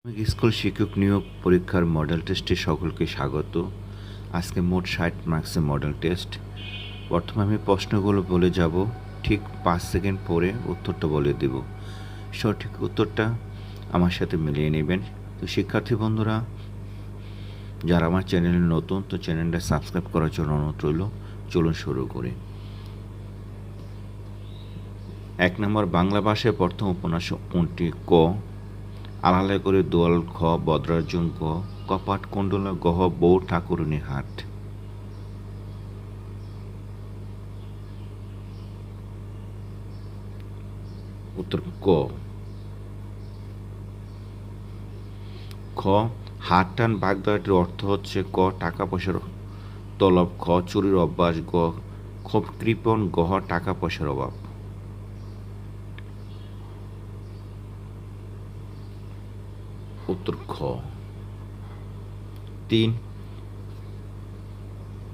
প্রাথমিক স্কুল শিক্ষক নিয়োগ পরীক্ষার মডেল টেস্টে সকলকে স্বাগত। আজকে মোট ৬০ মার্কসের মডেল টেস্ট। প্রথমে আমি প্রশ্নগুলো বলে যাব, ঠিক ৫ সেকেন্ড পরে উত্তরটা বলে দেব। সঠিক উত্তরটা আমার সাথে মিলিয়ে নেবেন। তো শিক্ষার্থী বন্ধুরা, যারা আমার চ্যানেলে নতুন, তো চ্যানেলটা সাবস্ক্রাইব করার জন্য অনুরোধ রইল। চলুন শুরু করি। ১ নম্বর, বাংলা ভাষায় প্রথম উপন্যাস কোনটি? ক আড়ালে করে দোয়াল, খ বদ্রার্জুন, গ কপাট কুণ্ডলা, গহ বউ ঠাকুরনী হাট। উত্তর ক। খ হাট টান বাগদাটির অর্থ হচ্ছে ক টাকা পয়সার তলব, খ চুরির অভ্যাস, গ খুব কৃপণ, গহ টাকা পয়সার অভাব। উত্তর খ। ৩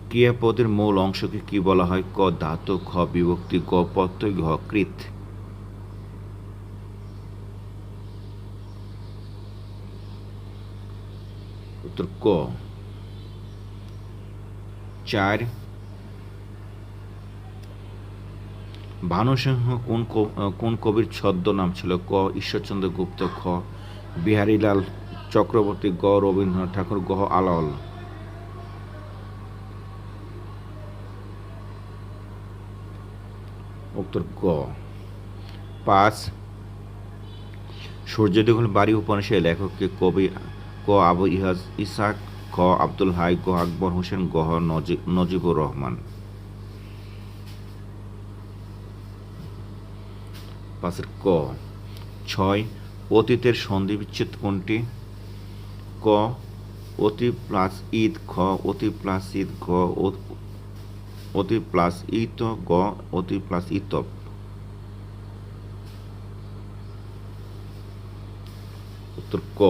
ক্রিয়াপদের মূল অংশকে কি বলা হয়? ক ধাতু, খ বিভক্তি, গ প্রত্যয়, ঘ কৃত। উত্তর ক। ৪ ভানুসিংহ কোন কবির ছদ্মনাম ছিল? ক ঈশ্বরচন্দ্র গুপ্ত, খ বিহারীলাল চক্রবর্তী, গ রবীন্দ্রনাথ ঠাকুর, গ আলাওল। উত্তর গ। ৫ সূর্যদেগুল বাড়ি উপন্যাসের লেখককে? কবি ক আবু ইসাক, খ আব্দুল হাই, গ আকবর হোসেন, গ নজিবুর রহমান। ৫ ক। ৬ অতীতের সন্ধি বিচ্ছেদ কোনটি? ক অতি প্লাস ঈদ, খ অতি প্লাস ঈদ, গ অতি প্লাস ইত, গ অতি প্লাস ইতব। উত্তর ক।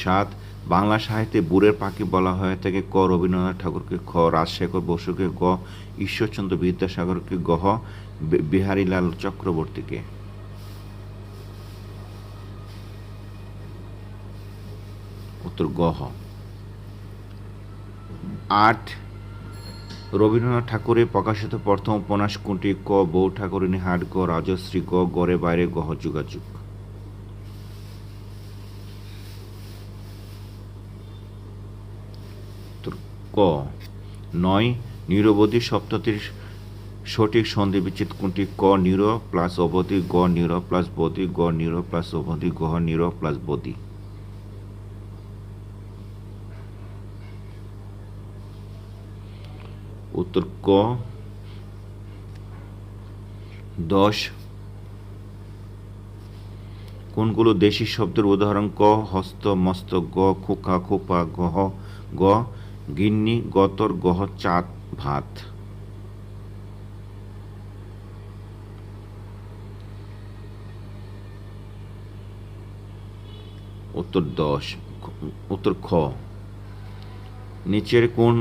৭ বাংলা সাহিত্যে বুড়ের পাখি বলা হয়ে থাকে? ক রবীন্দ্রনাথ ঠাকুরকে, খ রাজশেখর বসুকে, গ ঈশ্বরচন্দ্র বিদ্যাসাগরকে, গহ বিহারীলাল চক্রবর্তীকে। উত্তর গহ। ৮ রবীন্দ্রনাথ ঠাকুরের প্রকাশিত প্রথম উপন্যাস কোনটি? ক বউ ঠাকুরনী হাট, গ রাজশ্রী, গ গড়ে বাইরে, গহ যোগাযোগ। ক। ৯ নিরবধি শব্দটির সঠিক সন্ধি বিচ্ছেদ কোনটি? ক নির প্লাস অবধি, গ নির প্লাস বধি, গ নির প্লাস অবধি, গহ নির প্লাস বধি। উত্তর ক। ১০ কোনগুলো দেশি শব্দের উদাহরণ? ক হস্ত মস্ত, গ খোকা খোপা, গ গিন্নি, গতর, গহ চাঁদ ভাত। উত্তর খ। নিচের কোন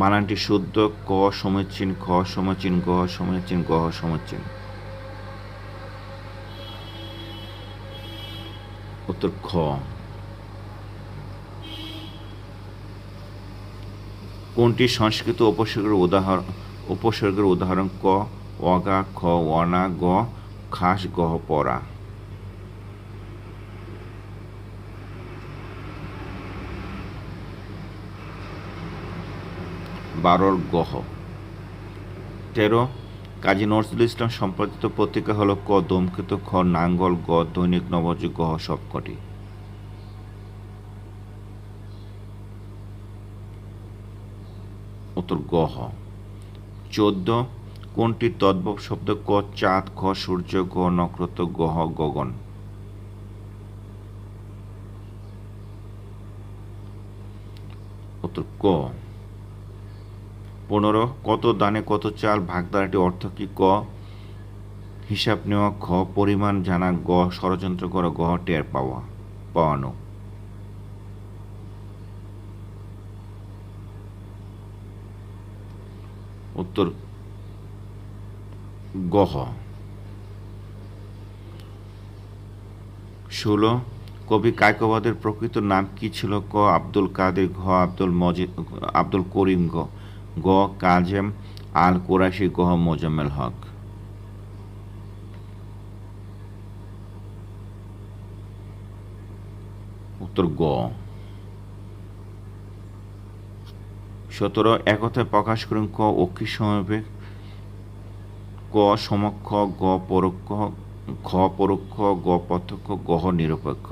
বানানটি শুদ্ধ? ক সমীচীন, খ সমীচীন, গ সমীচীন, গহ সমীচীন। উত্তর খ। কোনটি সংস্কৃত উপসর্গের উদাহরণ? ক অগা, খ অনা, গ খাস, গহ পরা। ১২ গহ। ১৩ কাজী নজরুল ইসলাম সম্পাদিত পত্রিকা হল? ক ধূমকেতু, খ নাঙ্গল, গ দৈনিক নবযুগ, গহ সবকটি। উত্তর গহ। ১৪ কোনটি তদ্ভব শব্দ? ক চাঁদ, খ সূর্য, গ নক্ষত্র, গহ গগন। উত্তর ক। ১৫ কত দানে কত চাল ভাগধারাটি অর্থ কি? ক হিসাব নেওয়া, খ পরিমাণ জানা, গ ষড়যন্ত্র করা, গহ টের পাওয়ানো। উত্তর গহ। ১৬ কবি কায়কোবাদের প্রকৃত নাম কি ছিল? ক আব্দুল কাদের, ঘ আব্দুল করিম, গ কাজেম আল কুরাইশি, গ মোজাম্মেল হক। উত্তর গ। 17 একথায় প্রকাশ করুন। ক অক্ষী সমবেত, ক সমক্ষ, গ পরোক্ষ, খ পরোক্ষ, গ প্রত্যক্ষ, গ নিরপেক্ষ।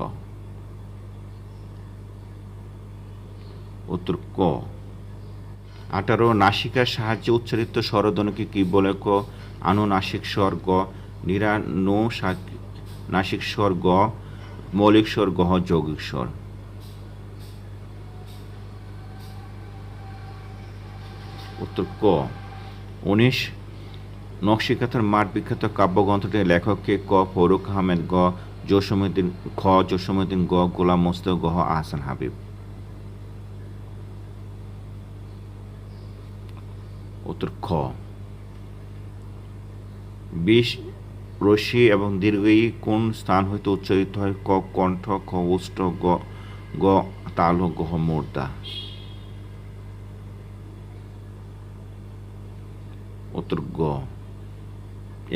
উত্তর ক। 18 নাসিকার সাহায্যে উচ্চারিত স্বরধ্বনিকে কি বলে? ক আনুনাসিক স্বর, গ নিরানুনাসিক স্বর, গ মৌলিক স্বর, গ যৌগিক স্বর। উত্তর ক। 19 নকশিকাঁথার মাঠ বিখ্যাত কাব্যগ্রন্থটির লেখককে? ক ফরুক আহমেদ, গ জসীমউদ্দিন, খ জসীমউদ্দিন, গ গোলাম মোস্তফা, গ আহসান হাবীব। উত্তর খ। 20 রস্যি এবং দীর্ঘ ই কোন স্থান হইতে উচ্চারিত হয়? ক কণ্ঠ, খ ওষ্ঠ, গ তালু, গ মূর্ধা। উত্তর গ।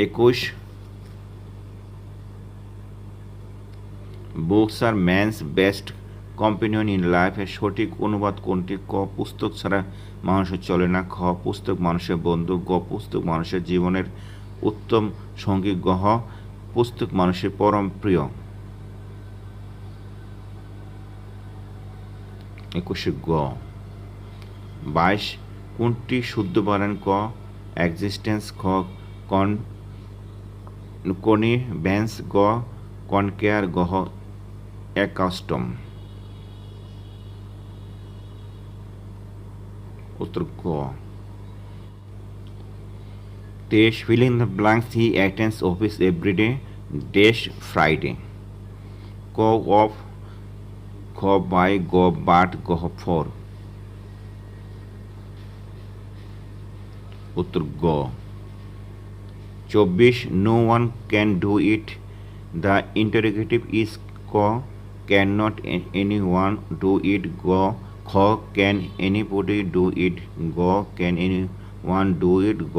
21 books are man's best companion in life এর সঠিক অনুবাদ কোনটি? ক পুস্তক ছাড়া মানুষের চলে না, খ পুস্তক মানুষের বন্ধু, গ পুস্তক মানুষের জীবনের উত্তম সঙ্গী, গ পুস্তক মানুষের পরম প্রিয়। 21 গ। 22 কোনটি শুদ্ধ বানান? ক এক্সিস্টেন্স, খ কনিভেন্স, গ কনকেয়ার, গ অ্যাকাস্টম। উত্তর গ। 23 fill in the blanks. He attends office every day dash Friday. ক অফ, খ বাই, গ বাট, গ ফর। উত্তর গ। 24 no one can do it. The interrogative is ক cannot anyone do it, গ খ can anybody do it, গ can anyone do it, গ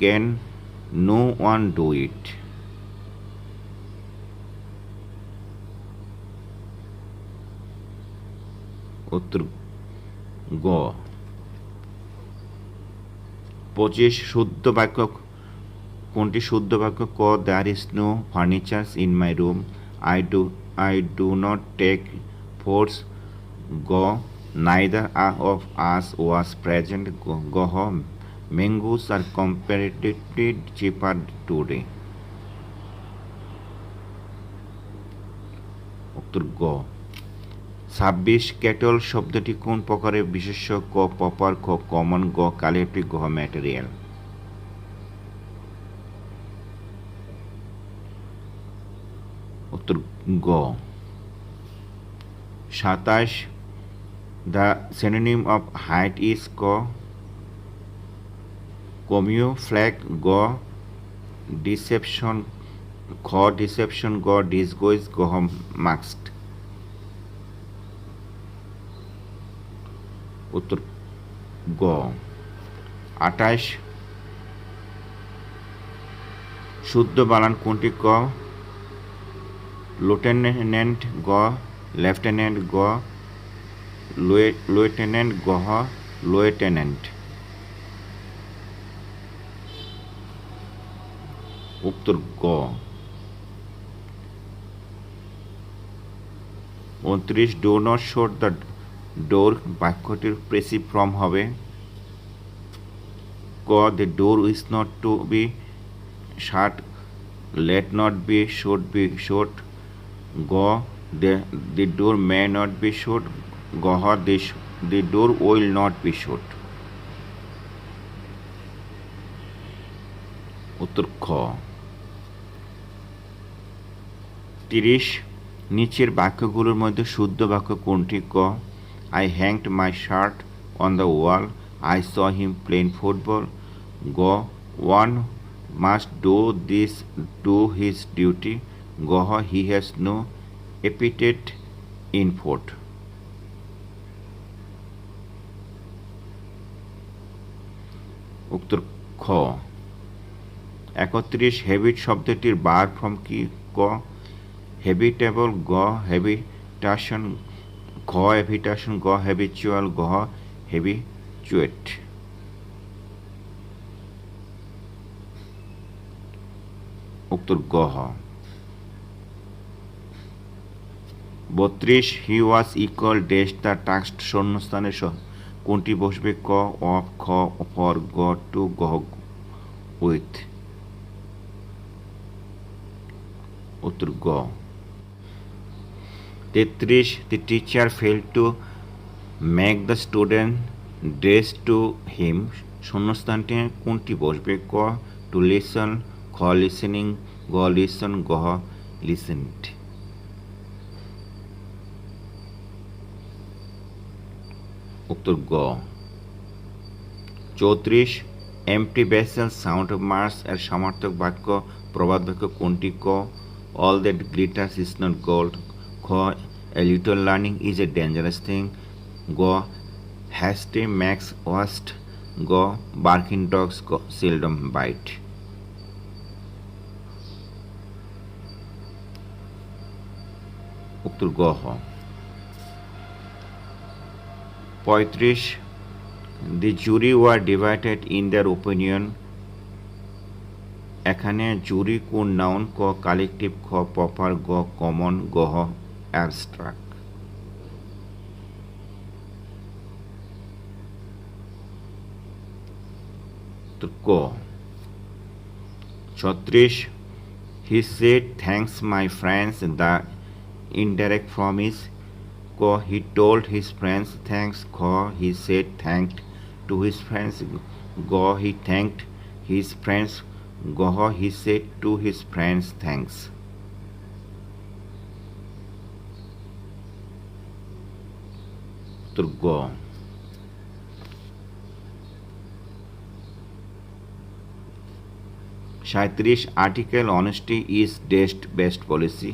can no one do it. উত্তর গ। 25 শুদ্ধ বাক্য কোনটি? শুদ্ধ বাক্য? ক there is no furnitures in my room, I do not take force, গ neither of us was present, গ mangoes are comparatively cheaper today. উত্তর গ। 26 ক্যাটল শব্দটি কোন প্রকারের বিশেষ্য? ক প্রপার, খ কমন, গ কালেক্টিভ, গ ম্যাটেরিয়াল। উত্তর গ। 27 the synonym of height is? ক কমিউ ফ্ল্যাগ, গ ডিসেপশন, খ ডিসেপশন, গ ডিসগোইজ, গ মাস্কড। উত্তর গ। 28 শুদ্ধ বানান কোনটি? ক লিউটেন্যান্ট, গ লেফটেন্যান্ট, গ লুইটেন্যান্ট, গ লুইটেন্যান্ট। উত্তর গ। 29 do not shut the door বাক্যটির প্রেসিভ ফর্ম হবে? ক the door is not to be shut, let not be, should be shut, গ the door may not be shut, গ the door will not be shut। উত্তর খ। 30 নিচের বাক্যগুলোর মধ্যে শুদ্ধ বাক্য কোনটি? ক I hanged my shirt on the wall, I saw him playing football, গ one must do his duty, গ he has no এপিটেট ইনফোট। উত্তর খ। 31 হ্যাবিট শব্দটির বার ফর্ম কি? ক হ্যাবিটেবল, গ হ্যাবিটাশন, ঘ হ্যাবিটাশন, গ হ্যাবিচুয়াল, ঘ হ্যাবিচুয়েট। উত্তর গ। 32 he was equal dash the task শূন্যস্থানে কোনটি বসবে? ক অফ, খ ফর, গ টু, গ উইথ। উত্তর গ। 33 the teacher fail to make the student dress to him শূন্যস্থানটি কোনটি বসবে? ক টু লিসন, খ লিসেনিং, গ লিসন, গ লিসেন্ড। উত্তর গ। 34 empty vessel sound of mars এর সমার্থক বাক্য প্রবাদ বাক্য কোনটি? ক all that glitters is not gold, খ a little learning is a dangerous thing, গ হ্যাস্টি ম্যাক্স ওয়াস্ট, গ বার্কিং ডগস সেলডম বাইট। উত্তর গ। 35 the jury war divided in their opinion এখানে জুরি কোন নাউন? ক কালেকটিভ, খ প্রপার, গ কমন, গ অ্যাবস্ট্রাক্ট। তো ক। 36 he said thanks my friends the indirect form is ক he told his friends thanks, খ he said thanked to his friends, গ he thanked his friends, গ he said to his friends thanks। উত্তর গ। 37 article honesty is ডেস্ট best policy,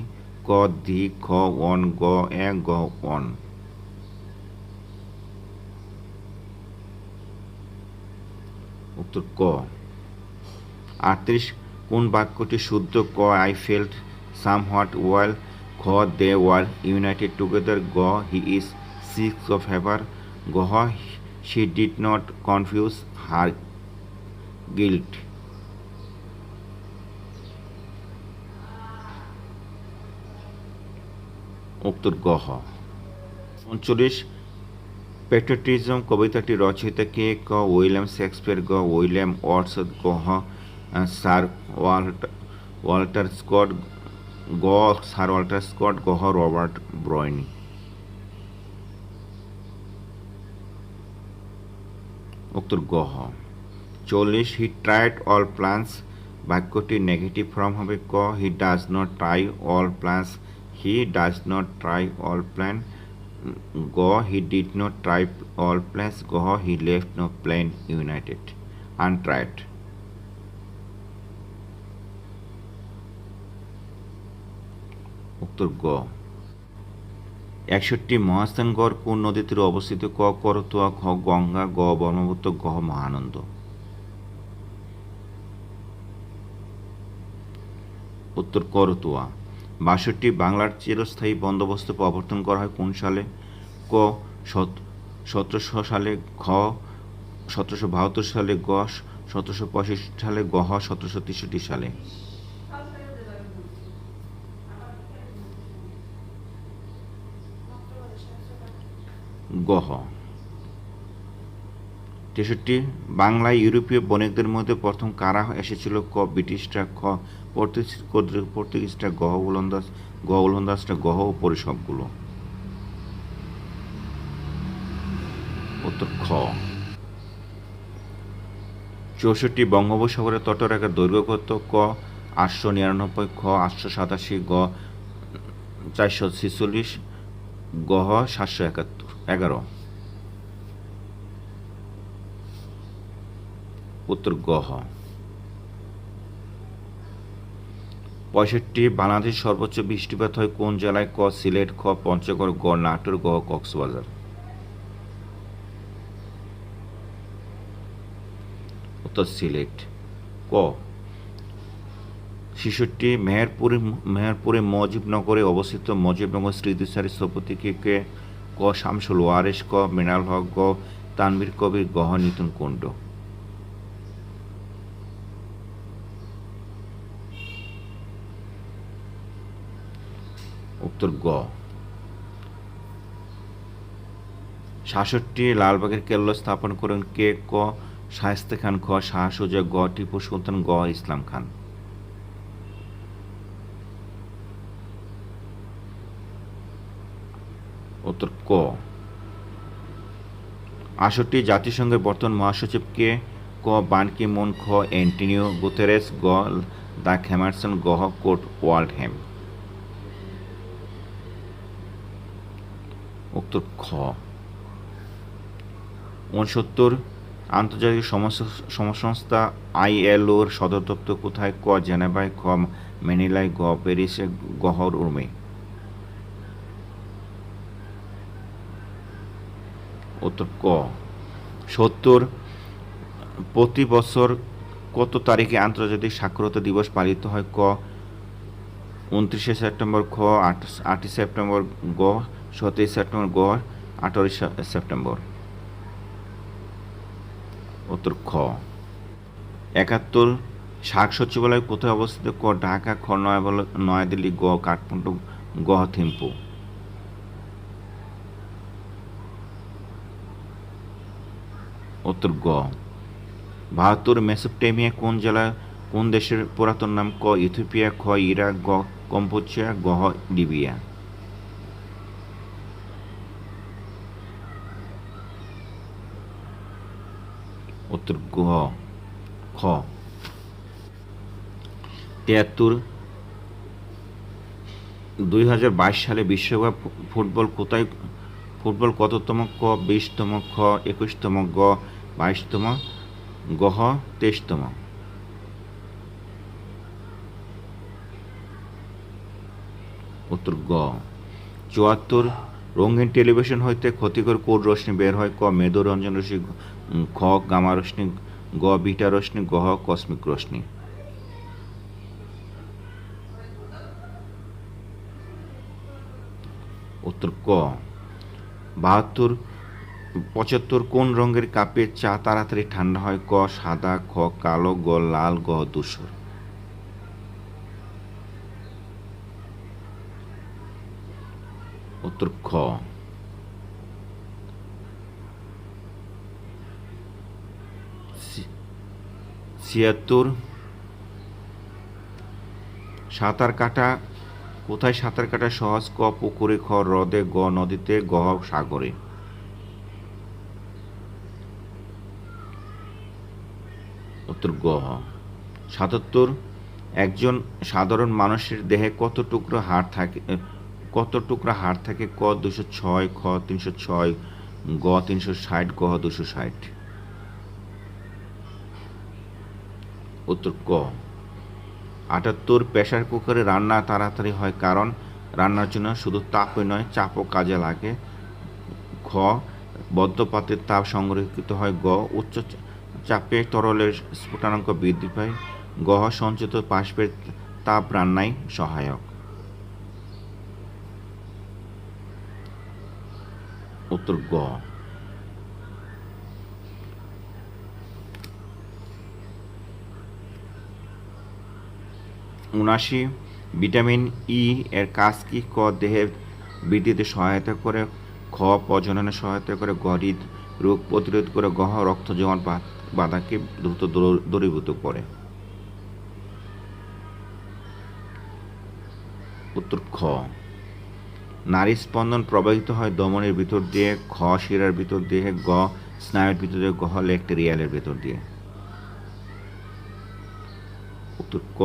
ক the, খ one, গ এ, গ ওয়ান। উত্তর ক। 38 কোন বাক্যটি শুদ্ধ? ক আই ফেল্ট সামহাট ওয়েল, খ দে ওয়ার ইউনাইটেড টুগেদার, গ he is sick of fever, গ she did not confuse her guilt. উত্তর গ। 39 প্যাট্রিয়টিজম কবিতাটি রচয়িতা কে? ক উইলিয়াম শেক্সপিয়ার, গ উইলিয়াম ওয়ার্ডসওয়ার্থ, গ স্যার ওয়াল্টার স্কট, গ স্যার ওয়াল্টার স্কট, গ রবার্ট ব্রাউনিং। উত্তর গ। 40 হি ট্রাইড অল প্ল্যান্স বাক্যটি নেগেটিভ ফর্ম হবে? ক he does not try all plans, he does not try all plan, গ he did not try all plans, গ he left no plan united untried. উত্তর গ। 61 মহাস্থানগড় কোন নদীর তীরে অবস্থিত? ক করতোয়া, খ গঙ্গা, গ ব্রহ্মপুত্র, গ মহানন্দ। উত্তর করতোয়া। 62 বাংলার চিরস্থায়ী বন্দোবস্ত প্রবর্তন করা হয় কোন সালে? ক 1700 সালে, খ 1772 সালে, গ 1765 সালে, গ 1763 সালে। গ। 63 বাংলায় ইউরোপীয় বণিকদের মধ্যে প্রথম কারা এসেছিল? ক ব্রিটিশরা, খ পর্তুগিজরা, গ ওলন্দাজরা, গ উপরে সবগুলো। উত্তর খ। 64 বঙ্গোপসাগরের তটরেখার দৈর্ঘ্য কত? ক 899, খ 887, গ 446, গ 711। উত্তর গ। 65 বাংলাদেশ সর্বোচ্চ বৃষ্টিপাত হয় কোন জেলায়? ক সিলেট, খ পঞ্চগড়, গ নাটোর, গ কক্সবাজার। উত্তর সিলেট। ক 66 মেহেরপুরে মুজিবনগরে অবস্থিত মুজিবনগর স্মৃতিসারি স্থপতি কে? ক শামসুল ওয়ারেস, ক মৃণাল হক, গ তানভীর কবির, গ নিতুন কুণ্ড। উত্তর গ 66 লালবাগের কেল্লা স্থাপন করেন কে? ক শায়েস্তে খান, খ শাহ সুজা, গ টিপু সুলতান, গ ইসলাম খান। উত্তর ক 68 জাতিসংঘের বর্তমান মহাসচিব কে? ক বান কি মুন, খ অ্যান্টনিও গুতেরেস, গ দাগ হ্যামারসন, গ কোট ওয়াল্ডহেম। উত্তর খ 69 আন্তর্জাতিক সমসংস্থা ILOর সদর দপ্তর কোথায়? ক জেনেভায়, খ ম্যানিলায়, গ প্যারিসে, গ রোমে। উত্তর ক 70 প্রতি বছর কত তারিখে আন্তর্জাতিক সাক্ষরতা দিবস পালিত হয়? ক 29 সেপ্টেম্বর, খ 8 সেপ্টেম্বর, গ 17 সেপ্টেম্বর, গ 18 সেপ্টেম্বর। উত্তর খ 71 শাক সচিবালয় কোথায় অবস্থিত? ক ঢাকা, খ নয়াদিল্লি, গ কাঠমান্ডু, গ থিম্পু। উত্তর গ 72 মেসোপটেমিয়া কোন দেশের পুরাতন নাম? ক ইথিওপিয়া, খ ইরাক, গ কম্বোডিয়া, গ লিবিয়া। উত্তর গ খ 73 2022 সালে বিশ্বকাপ ফুটবল কততম? ক 20তম, খ 21তম, গ 22তম, গ 23তম। উত্তর গ 74 রঙিন টেলিভিশন হইতে ক্ষতিকর কোন রশ্মি বের হয়? ক মেরু রঞ্জন রশ্মি, খ গামা রশ্মি, গ বিটা রশ্মি, গ কসমিক রশ্মি। উত্তর ক 75 কোন রঙের কাপে চা তাড়াতাড়ি ঠান্ডা হয়? ক সাদা, খ কালো, গ লাল, গ ধূসর। উত্তর খ 76 কোথায় সাঁতার কাটা সহজ? ক পুকুরে, খ হ্রদে, গ নদীতে, গ সাগরে। উত্তর গ 77 একজন সাধারণ মানুষের দেহে কত টুকরা হাড় থাকে? ক 206, খ 306, গ 360, গ 260। উত্তর ক 78 প্রেসার কুকারে রান্না তাড়াতাড়ি হয় কারণ? রান্নার জন্য শুধু তাপই নয়, চাপও কাজে লাগে। খ বদ্ধ পাত্রের তাপ সংরক্ষিত হয়, গ উচ্চ চাপে তরলের স্ফুটনাঙ্ক বৃদ্ধি পায়, গ সঞ্চিত বাষ্পের তাপ রান্নায় সহায়ক। উত্তর গ 79 ভিটামিন ই এর কাজ কি? ক দেহের বৃদ্ধিতে সহায়তা করে, খ প্রজননে সহায়তা করে, গ রোগ প্রতিরোধ করে, গ রক্ত জমাট বাধাকে দ্রুত দূরীভূত করে। উত্তর খ নারী স্পন্দন প্রবাহিত হয় ধমনীর ভিতর দিয়ে, খ শিরার ভিতর দিয়ে, গ স্নায়ুর ভিতর দিয়ে, গ ল্যাক্টেরিয়ালের ভিতর দিয়ে। উত্তর ক